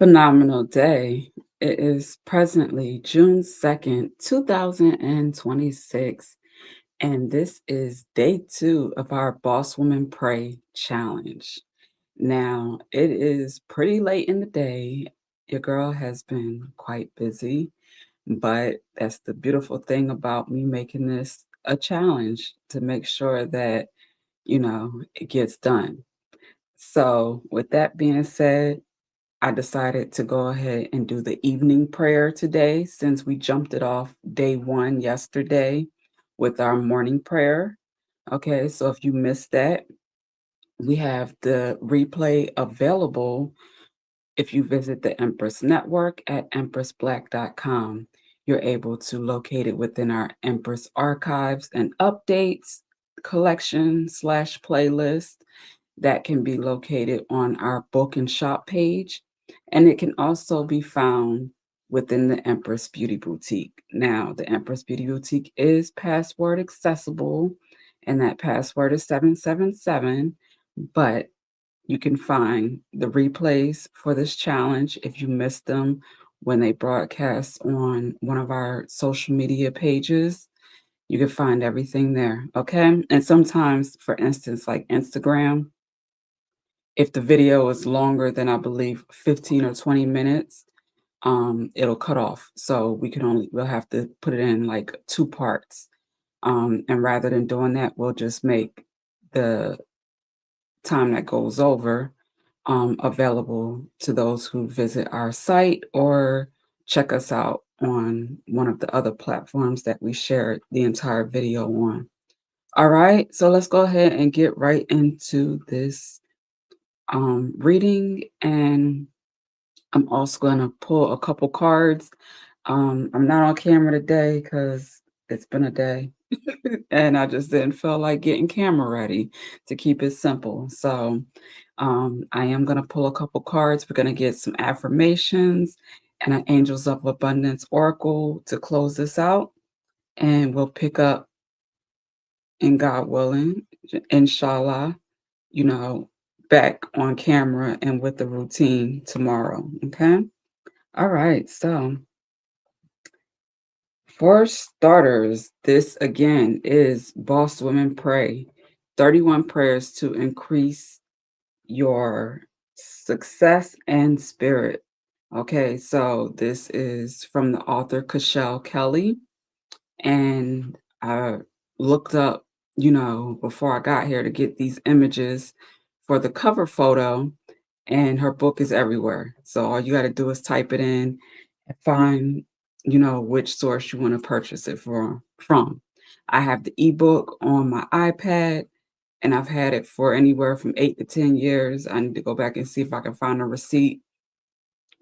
Phenomenal day. It is presently June 2nd, 2026, and this is day two of our Boss Woman Pray Challenge. Now, it is pretty late in the day. Your girl has been quite busy, but that's the beautiful thing about me making this a challenge to make sure that, it gets done. So, with that being said, I decided to go ahead and do the evening prayer today since we jumped it off day one yesterday with our morning prayer. Okay, so if you missed that, we have the replay available if you visit the Empress Network at empressblack.com. You're able to locate it within our Empress archives and updates collection slash playlist that can be located on our book and shop page. And it can also be found within the Empress Beauty Boutique. Now, the Empress Beauty Boutique is password accessible, and that password is 777. But you can find the replays for this challenge if you missed them when they broadcast on one of our social media pages. You can find everything there. Okay. And sometimes, for instance, like Instagram, if the video is longer than I believe 15 or 20 minutes, it'll cut off. So we'll have to put it in like two parts. And rather than doing that, we'll just make the time that goes over available to those who visit our site or check us out on one of the other platforms that we shared the entire video on. All right, so let's go ahead and get right into this reading, and I'm also going to pull a couple cards. I'm not on camera today because it's been a day and I just didn't feel like getting camera ready to keep it simple. So I am going to pull a couple cards. We're going to get some affirmations and an Angels of Abundance Oracle to close this out. And we'll pick up, in God willing, inshallah, you know, back on camera and with the routine tomorrow. Okay. All right. So, for starters, this again is Boss Women Pray 31 prayers to increase your success and spirit. Okay. So, this is from the author Cashel Kelly. And I looked up, before I got here to get these images for the cover photo, and her book is everywhere. So all you got to do is type it in and find, which source you want to purchase it from. I have the ebook on my iPad, and I've had it for anywhere from 8 to 10 years. I need to go back and see if I can find a receipt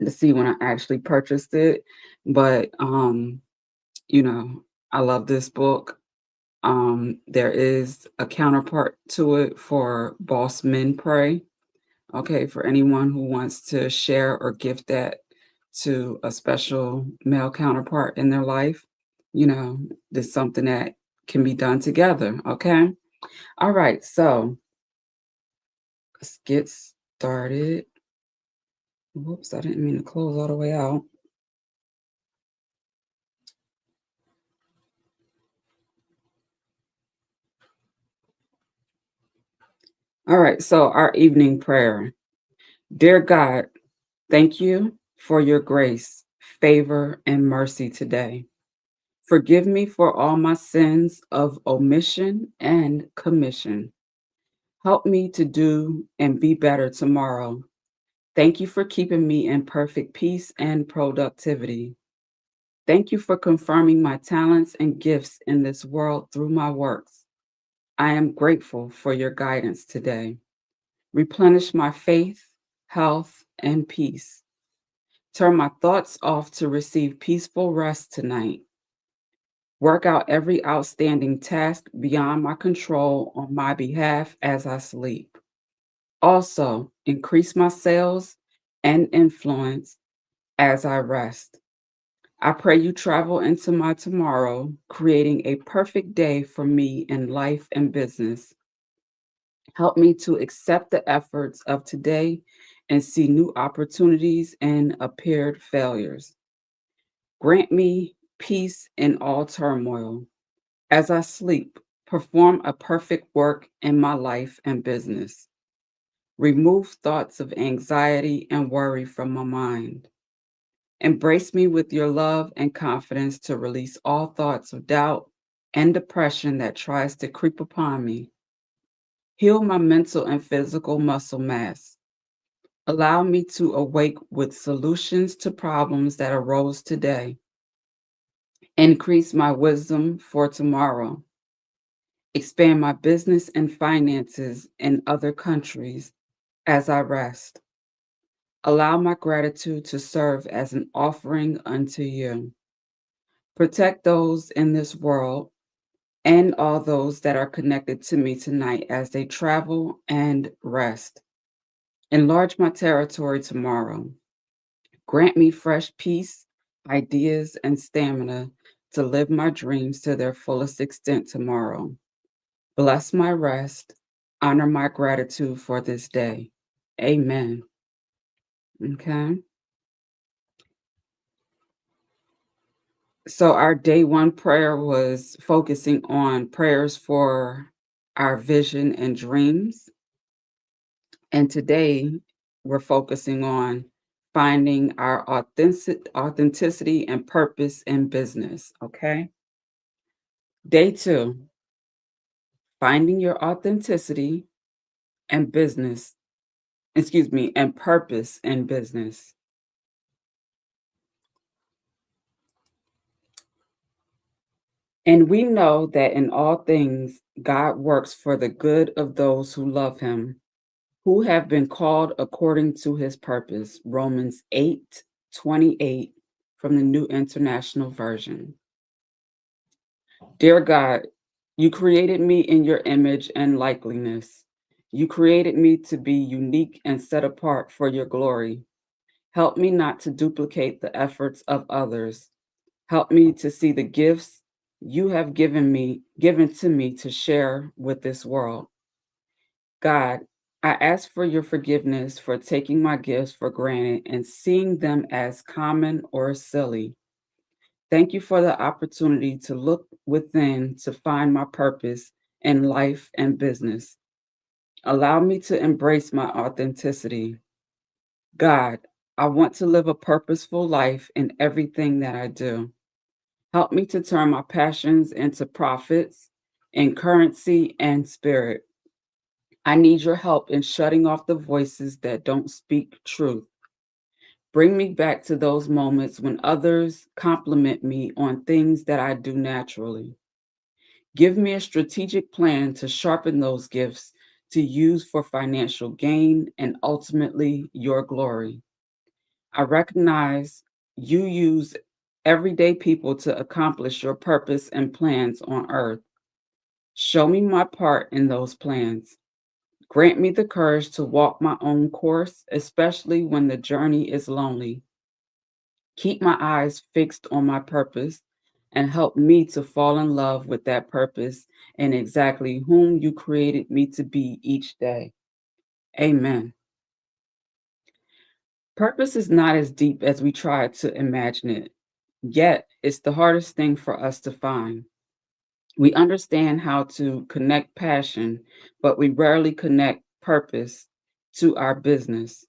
to see when I actually purchased it. But you know, I love this book. There is a counterpart to it for Boss Men Pray. Okay, for anyone who wants to share or gift that to a special male counterpart in their life, there's something that can be done together. Okay. All right. So let's get started. Whoops, I didn't mean to close all the way out. All right. So our evening prayer. Dear God, thank you for your grace, favor, and mercy today. Forgive me for all my sins of omission and commission. Help me to do and be better tomorrow. Thank you for keeping me in perfect peace and productivity. Thank you for confirming my talents and gifts in this world through my works. I am grateful for your guidance today. Replenish my faith, health, and peace. Turn my thoughts off to receive peaceful rest tonight. Work out every outstanding task beyond my control on my behalf as I sleep. Also, increase my sales and influence as I rest. I pray you travel into my tomorrow, creating a perfect day for me in life and business. Help me to accept the efforts of today and see new opportunities and appeared failures. Grant me peace in all turmoil. As I sleep, perform a perfect work in my life and business. Remove thoughts of anxiety and worry from my mind. Embrace me with your love and confidence to release all thoughts of doubt and depression that tries to creep upon me. Heal my mental and physical muscle mass. Allow me to awake with solutions to problems that arose today. Increase my wisdom for tomorrow. Expand my business and finances in other countries as I rest. Allow my gratitude to serve as an offering unto you. Protect those in this world and all those that are connected to me tonight as they travel and rest. Enlarge my territory tomorrow. Grant me fresh peace, ideas, and stamina to live my dreams to their fullest extent tomorrow. Bless my rest. Honor my gratitude for this day. Amen. Okay. So, our day one prayer was focusing on prayers for our vision and dreams. And today we're focusing on finding our authenticity and purpose in business. Okay. Day two, finding your authenticity and business, excuse me, and purpose in business. And we know that in all things, God works for the good of those who love him, who have been called according to his purpose. Romans 8:28 from the New International Version. Dear God, you created me in your image and likeness. You created me to be unique and set apart for your glory. Help me not to duplicate the efforts of others. Help me to see the gifts you have given to me to share with this world. God, I ask for your forgiveness for taking my gifts for granted and seeing them as common or silly. Thank you for the opportunity to look within to find my purpose in life and business. Allow me to embrace my authenticity. God, I want to live a purposeful life in everything that I do. Help me to turn my passions into profits in currency and spirit. I need your help in shutting off the voices that don't speak truth. Bring me back to those moments when others compliment me on things that I do naturally. Give me a strategic plan to sharpen those gifts to use for financial gain and ultimately your glory. I recognize you use everyday people to accomplish your purpose and plans on earth. Show me my part in those plans. Grant me the courage to walk my own course, especially when the journey is lonely. Keep my eyes fixed on my purpose and help me to fall in love with that purpose and exactly whom you created me to be each day. Amen. Purpose is not as deep as we try to imagine it, yet it's the hardest thing for us to find. We understand how to connect passion, but we rarely connect purpose to our business.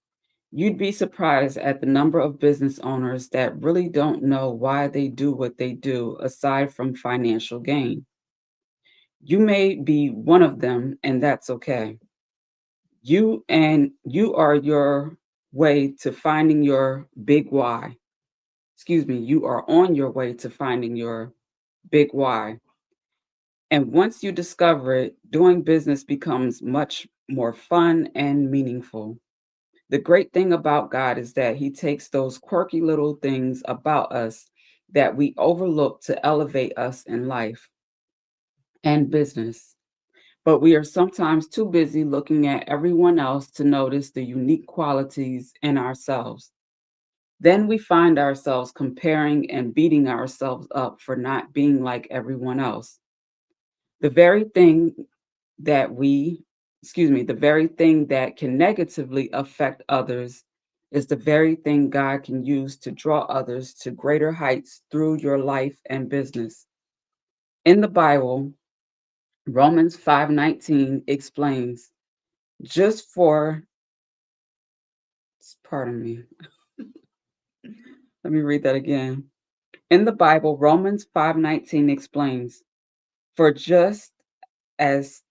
You'd be surprised at the number of business owners that really don't know why they do what they do aside from financial gain. You may be one of them, and that's okay. You are your way to finding your big why. Excuse me, you are on your way to finding your big why. And once you discover it, doing business becomes much more fun and meaningful. The great thing about God is that He takes those quirky little things about us that we overlook to elevate us in life and business. But we are sometimes too busy looking at everyone else to notice the unique qualities in ourselves. Then we find ourselves comparing and beating ourselves up for not being like everyone else. The very thing that we the very thing that can negatively affect others is the very thing God can use to draw others to greater heights through your life and business. In the Bible, Romans 5:19 explains, just for, pardon me, let me read that again. In the Bible, Romans 5:19 explains, for just as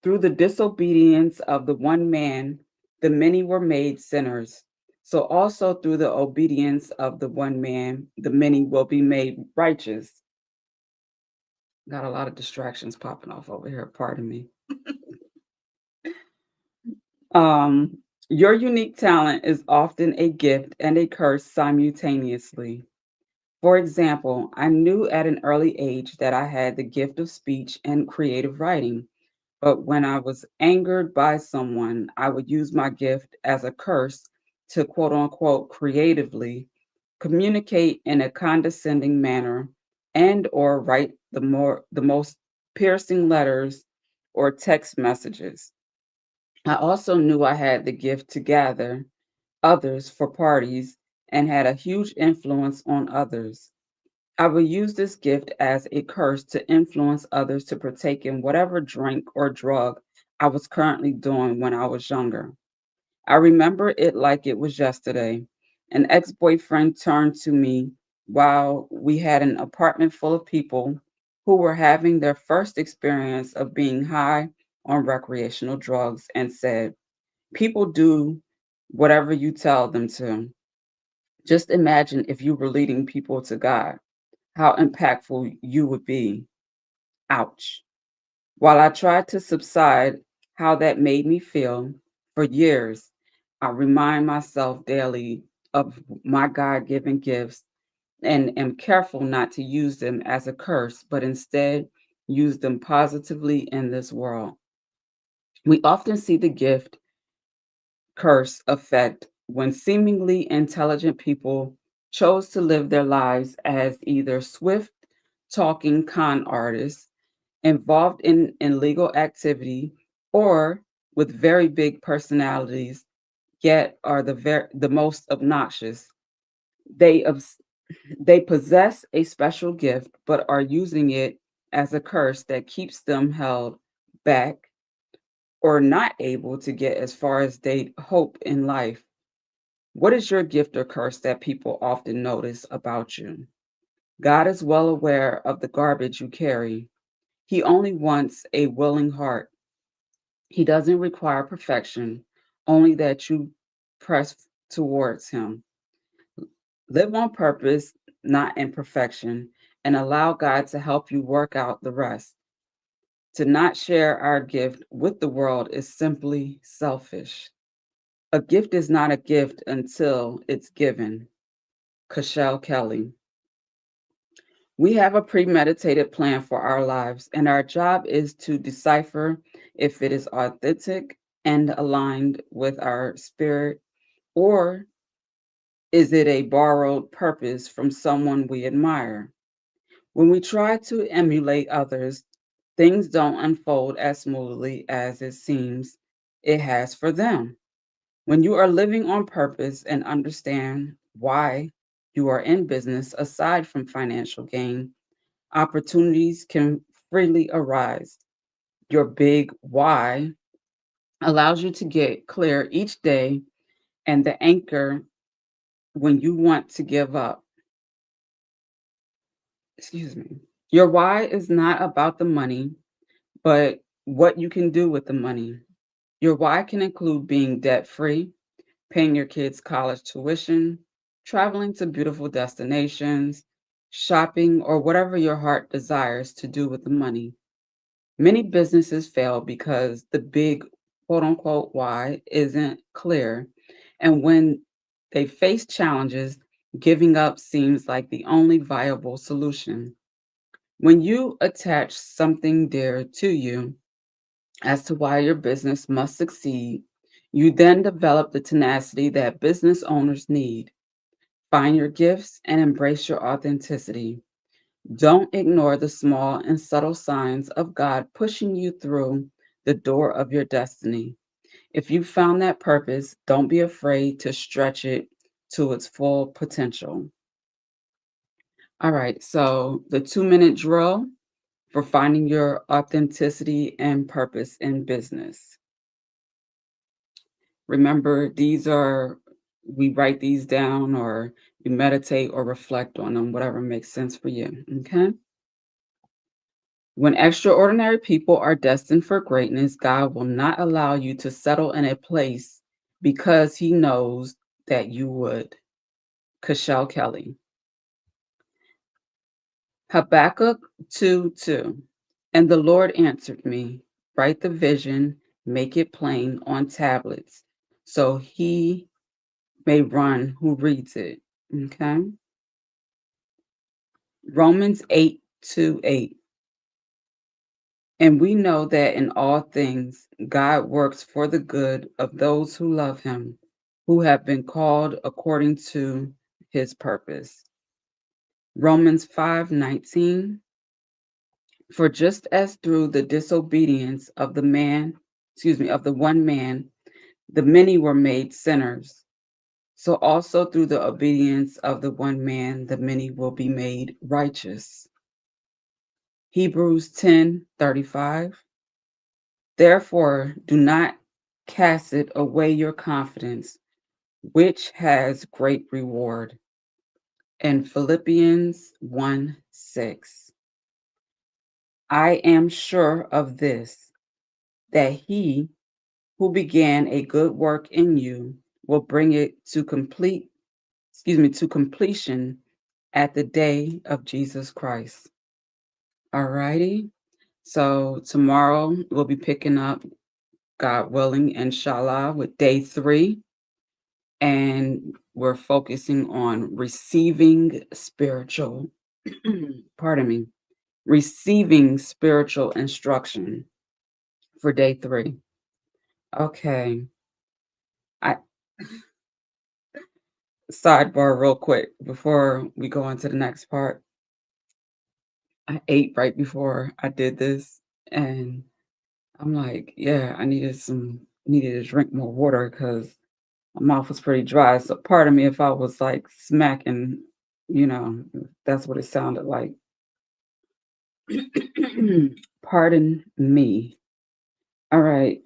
through the disobedience of the one man, the many were made sinners. So also through the obedience of the one man, the many will be made righteous. Got a lot of distractions popping off over here. Pardon me. Um, your unique talent is often a gift and a curse simultaneously. For example, I knew at an early age that I had the gift of speech and creative writing. But when I was angered by someone, I would use my gift as a curse to quote unquote creatively communicate in a condescending manner and or write the most piercing letters or text messages. I also knew I had the gift to gather others for parties and had a huge influence on others. I will use this gift as a curse to influence others to partake in whatever drink or drug I was currently doing when I was younger. I remember it like it was yesterday. An ex boyfriend turned to me while we had an apartment full of people who were having their first experience of being high on recreational drugs and said, people do whatever you tell them to. Just imagine if you were leading people to God, how impactful you would be. Ouch. While I tried to subside how that made me feel for years, I remind myself daily of my God given gifts and am careful not to use them as a curse, but instead use them positively in this world. We often see the gift curse effect when seemingly intelligent people chose to live their lives as either swift talking con artists involved in illegal activity or with very big personalities, yet are the most obnoxious. They obs- they possess a special gift, but are using it as a curse that keeps them held back or not able to get as far as they hope in life. What is your gift or curse that people often notice about you? God is well aware of the garbage you carry. He only wants a willing heart. He doesn't require perfection, only that you press towards Him. Live on purpose, not in perfection, and allow God to help you work out the rest. To not share our gift with the world is simply selfish. A gift is not a gift until it's given. Cashel Kelly. We have a premeditated plan for our lives, and our job is to decipher if it is authentic and aligned with our spirit, or is it a borrowed purpose from someone we admire? When we try to emulate others, things don't unfold as smoothly as it seems it has for them. When you are living on purpose and understand why you are in business aside from financial gain, opportunities can freely arise. Your big why allows you to get clear each day and the anchor when you want to give up. Excuse me. Your why is not about the money, but what you can do with the money. Your why can include being debt free, paying your kids' college tuition, traveling to beautiful destinations, shopping, or whatever your heart desires to do with the money. Many businesses fail because the big quote unquote why isn't clear. And when they face challenges, giving up seems like the only viable solution. When you attach something dear to you as to why your business must succeed, you then develop the tenacity that business owners need. Find your gifts and embrace your authenticity. Don't ignore the small and subtle signs of God pushing you through the door of your destiny. If you found that purpose, don't be afraid to stretch it to its full potential. All right, so the 2 minute drill for finding your authenticity and purpose in business. Remember, we write these down or you meditate or reflect on them, whatever makes sense for you. Okay. When extraordinary people are destined for greatness, God will not allow you to settle in a place because he knows that you would. Cashel Kelly. Habakkuk 2:2. And the Lord answered me, write the vision, make it plain on tablets, so he may run who reads it. Okay. Romans 8:8. And we know that in all things, God works for the good of those who love him, who have been called according to his purpose. Romans 5:19. For just as through the disobedience of of the one man, the many were made sinners, so also through the obedience of the one man, the many will be made righteous. Hebrews 10:35. Therefore, do not cast it away your confidence, which has great reward. And Philippians 1:6. I am sure of this, that he who began a good work in you will bring it to completion at the day of Jesus Christ. All righty. So tomorrow we'll be picking up, God willing, inshallah, with day 3. And we're focusing on receiving spiritual, pardon me, receiving spiritual instruction for day 3. Okay. I Sidebar real quick before we go on to the next part. I ate right before I did this, and I'm like, yeah, needed to drink more water because my mouth was pretty dry. So pardon me if I was like smacking, that's what it sounded like. Pardon me. All right.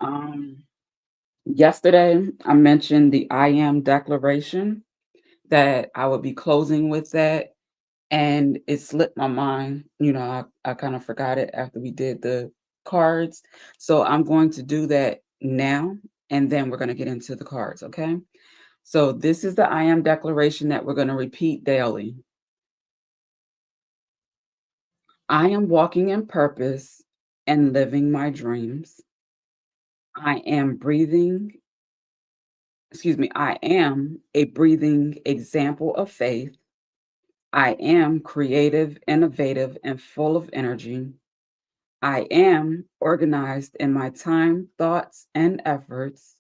Yesterday I mentioned the I am declaration that I would be closing with that. And it slipped my mind. I kind of forgot it after we did the cards. So I'm going to do that now, and then we're going to get into the cards, okay? So this is the I am declaration that we're going to repeat daily. I am walking in purpose and living my dreams. I am I am a breathing example of faith. I am creative, innovative, and full of energy. I am organized in my time, thoughts, and efforts.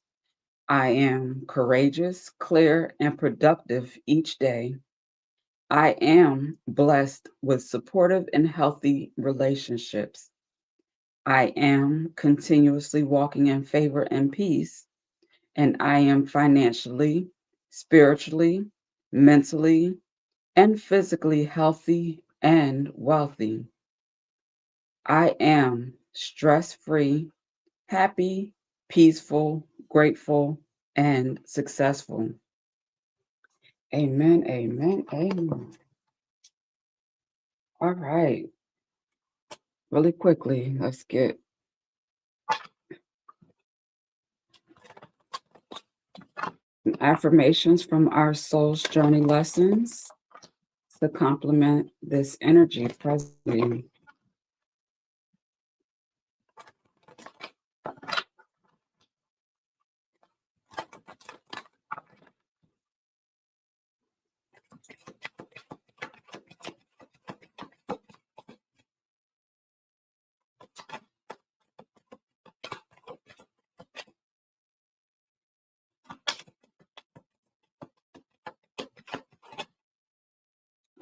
I am courageous, clear, and productive each day. I am blessed with supportive and healthy relationships. I am continuously walking in favor and peace. And I am financially, spiritually, mentally, and physically healthy and wealthy. I am stress free, happy, peaceful, grateful, and successful. Amen, amen, amen. All right, really quickly, let's get affirmations from our soul's journey lessons to complement this energy presently.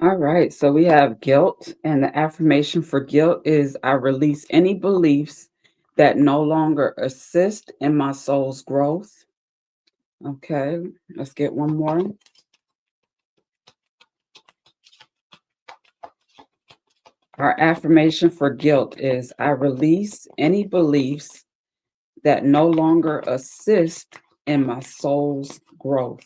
All right, so we have guilt, and the affirmation for guilt is I release any beliefs that no longer assist in my soul's growth. Okay, let's get one more. Our affirmation for guilt is I release any beliefs that no longer assist in my soul's growth.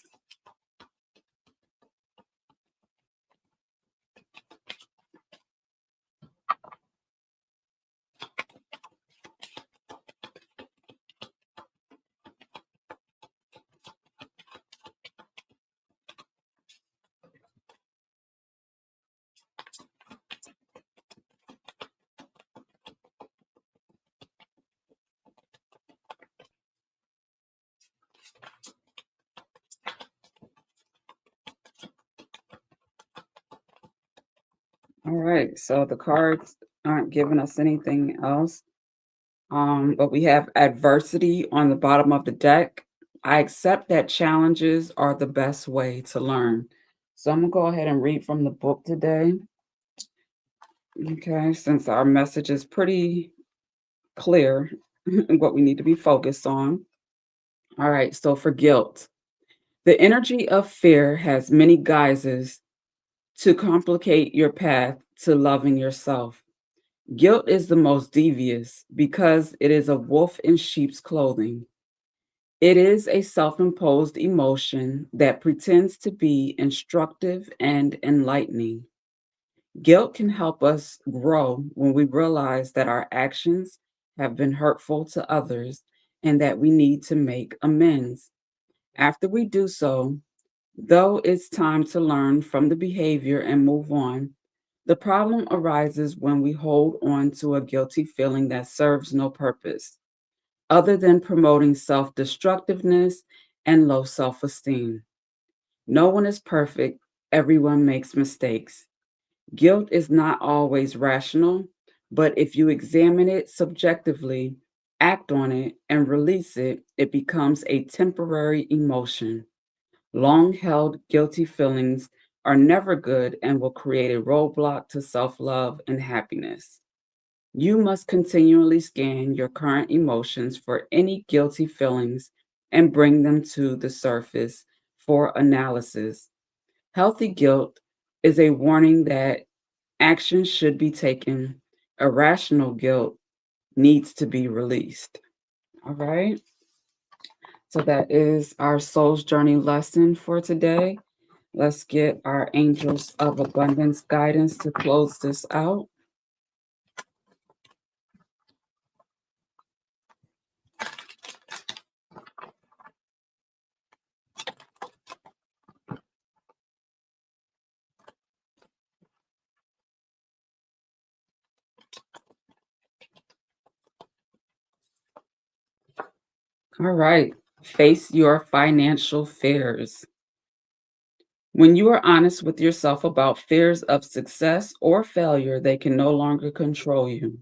All right, so the cards aren't giving us anything else. But we have adversity on the bottom of the deck. I accept that challenges are the best way to learn. So I'm gonna go ahead and read from the book today. Okay, since our message is pretty clear what we need to be focused on. All right, so for guilt, the energy of fear has many guises to complicate your path to loving yourself. Guilt is the most devious because it is a wolf in sheep's clothing. It is a self imposed emotion that pretends to be instructive and enlightening. Guilt can help us grow when we realize that our actions have been hurtful to others and that we need to make amends. After we do so, though it's time to learn from the behavior and move on, the problem arises when we hold on to a guilty feeling that serves no purpose other than promoting self destructiveness and low self esteem. No one is perfect, everyone makes mistakes. Guilt is not always rational, but if you examine it subjectively, act on it, and release it, it becomes a temporary emotion. Long held guilty feelings are never good and will create a roadblock to self love and happiness. You must continually scan your current emotions for any guilty feelings and bring them to the surface for analysis. Healthy guilt is a warning that action should be taken. Irrational guilt needs to be released. All right. So that is our soul's journey lesson for today. Let's get our angels of abundance guidance to close this out. All right. Face your financial fears. When you are honest with yourself about fears of success or failure, they can no longer control you.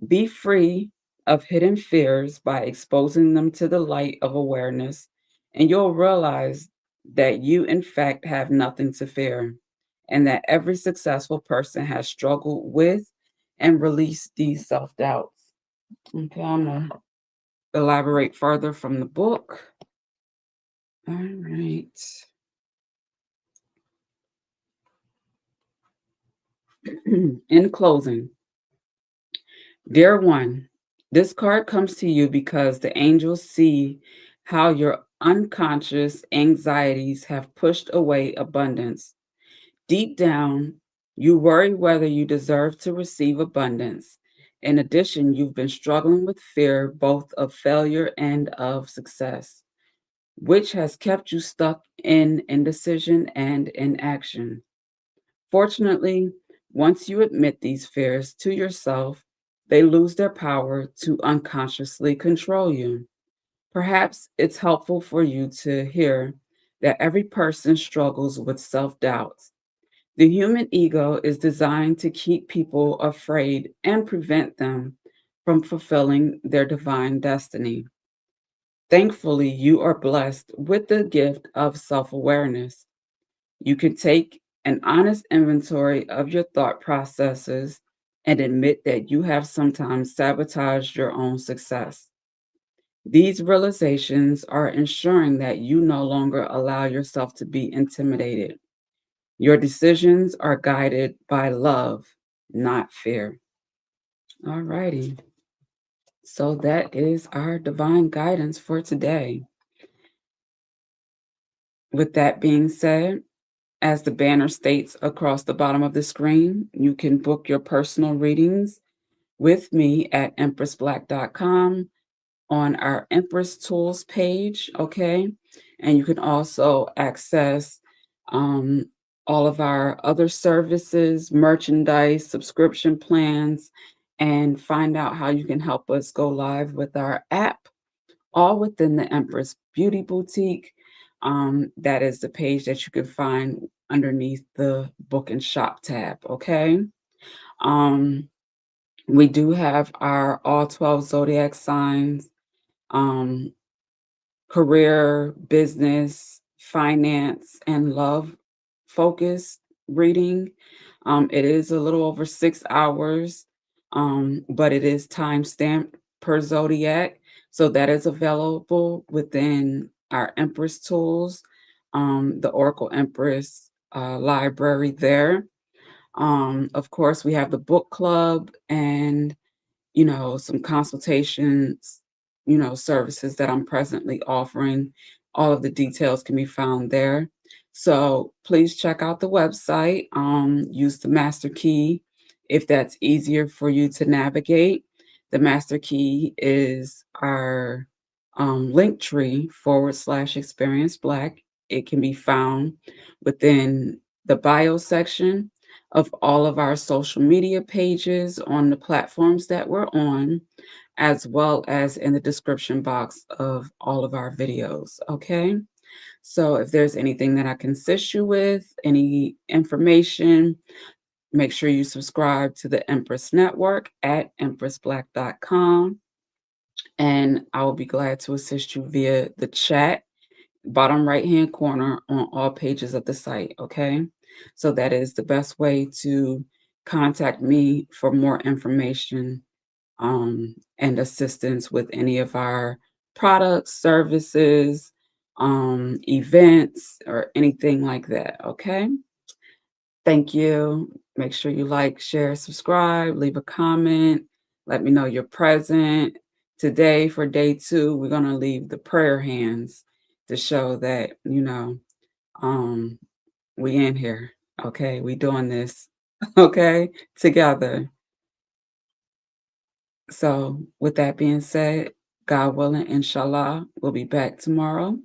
Be free of hidden fears by exposing them to the light of awareness, and you'll realize that you, in fact, have nothing to fear, and that every successful person has struggled with and released these self doubts. Okay, I'm going to elaborate further from the book. All right. In closing, dear one, this card comes to you because the angels see how your unconscious anxieties have pushed away abundance. Deep down, you worry whether you deserve to receive abundance. In addition, you've been struggling with fear both of failure and of success, which has kept you stuck in indecision and inaction. Fortunately, once you admit these fears to yourself, they lose their power to unconsciously control you. Perhaps it's helpful for you to hear that every person struggles with self doubts. The human ego is designed to keep people afraid and prevent them from fulfilling their divine destiny. Thankfully, you are blessed with the gift of self awareness. You can take an honest inventory of your thought processes and admit that you have sometimes sabotaged your own success. These realizations are ensuring that you no longer allow yourself to be intimidated. Your decisions are guided by love, not fear. All righty. So that is our divine guidance for today. With that being said, as the banner states across the bottom of the screen, you can book your personal readings with me at empressblack.com on our Empress Tools page, okay? And you can also access um, all of our other services, merchandise, subscription plans, and find out how you can help us go live with our app, all within the Empress Beauty Boutique. That is the page that you can find underneath the book and shop tab, okay? Um, we do have our all 12 zodiac signs, um, career, business, finance, and love focused reading. It is a little over 6 hours, but it is time stamped per zodiac. So that is available within our Empress tools, the Oracle Empress library there. Of course, we have the book club and some consultations, services that I'm presently offering. All of the details can be found there. So please check out the website. Use the master key if that's easier for you to navigate. The master key is our link tree /experience black. It can be found within the bio section of all of our social media pages on the platforms that we're on, as well as in the description box of all of our videos. Okay. So if there's anything that I can assist you with, any information, make sure you subscribe to the Empress Network at empressblack.com. And I will be glad to assist you via the chat bottom right hand corner on all pages of the site. Okay. So that is the best way to contact me for more information and assistance with any of our products, services, events, or anything like that. Okay. Thank you. Make sure you like, share, subscribe, leave a comment. Let me know you're present. Today, for day 2, we're going to leave the prayer hands to show that, um, we in here. Okay. We doing this. Okay. Together. So, with that being said, God willing, inshallah, we'll be back tomorrow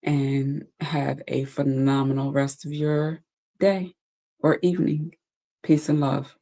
and have a phenomenal rest of your day or evening. Peace and love.